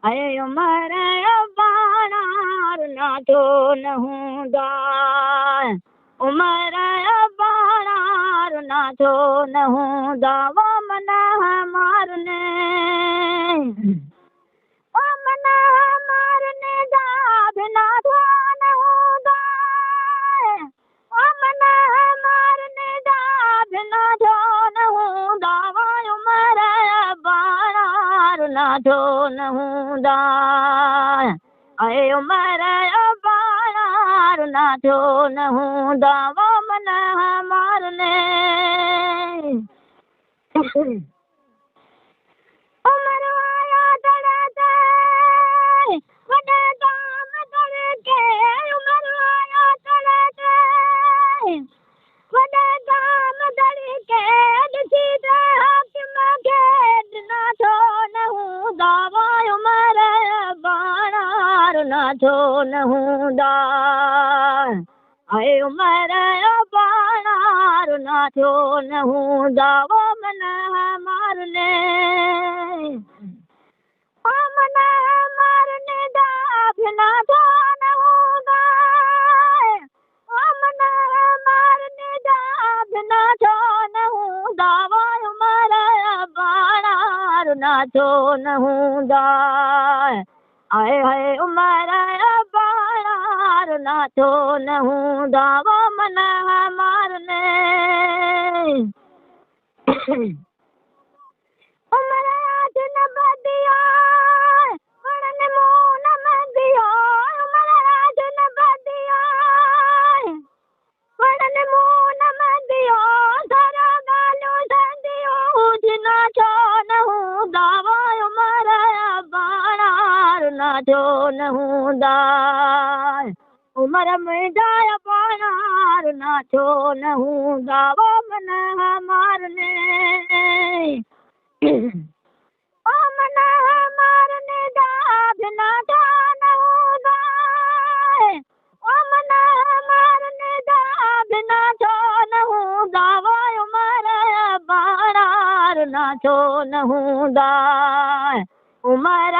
अरे उमर बाणार ना तो न हूंदा उमर बाणार ना तो न हूंदा वो मना मारने वो मना मारने दा बिना तो न हूंदा वो मना मारने दा बिना तो न हूंदा वो उमर बाणार ना तो न हूंदा अरे उमर बाणार ना तो न हूंदा वो मना मारने उमर आया तड़के वॾे काम तड़के उमर आया तड़के वॾे काम तड़के ॾिसी त हाकिम खे ॾिना छो न हूंदा वो उमर बाणार ना छो न हूंदा अरे उमर बाणार ना छो न हूंदा वो मना मारने वो मना मारने दा बिना तो न हूंदा वो मना मारने दा बिना तो न हूंदा वो उमर बाणार ना छो न हूंदा आए हाय उमर बाणार ना छो न हूंदा वो मना मारने उमर आज न बदिया वरन मुंह न मंदिया उमर आज न बदिया वरन मुंह न मंदिया सारा गालू संदियो जिना छो न हूंदा वो उमर बाणार ना छो न हूंदा उमर मुंहिंजा बाणार ना छो न हूंदा वो मना मारने वो मना मारने दा बिना तो न हूंदा वो मना मारने दा बिना तो न हूंदा वो उमर बाणार ना छो न हूंदा उमर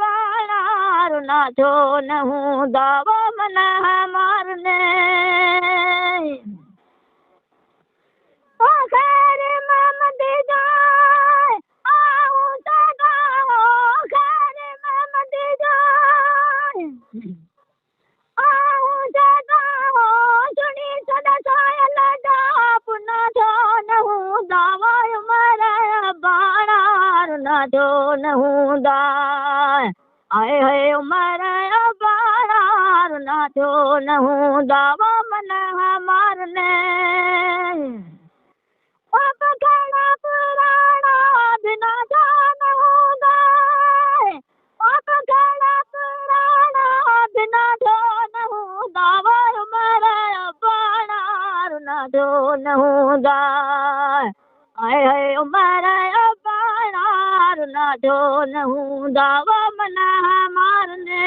बाणार ना छो न हूंदा वो मना मारने ओ खैर महमद जाए आऊं सदा हो खैर महमद जाए आऊं सदा हो सुनी सदा सायल दा पुना छो न हूंदा वो उमर बाणार ना छो न हूंदा आए हाय उमर बाणार ना छो न हूंदा वो मना मारने वो पखड़ा पुराना बिना तो न हूंदा वो पखड़ा पुराना बिना तो न हूंदा वो उमर बाणार ना छो न हूंदा आए हाय उमर बाणार ना छो न हूंदा वो मना मारने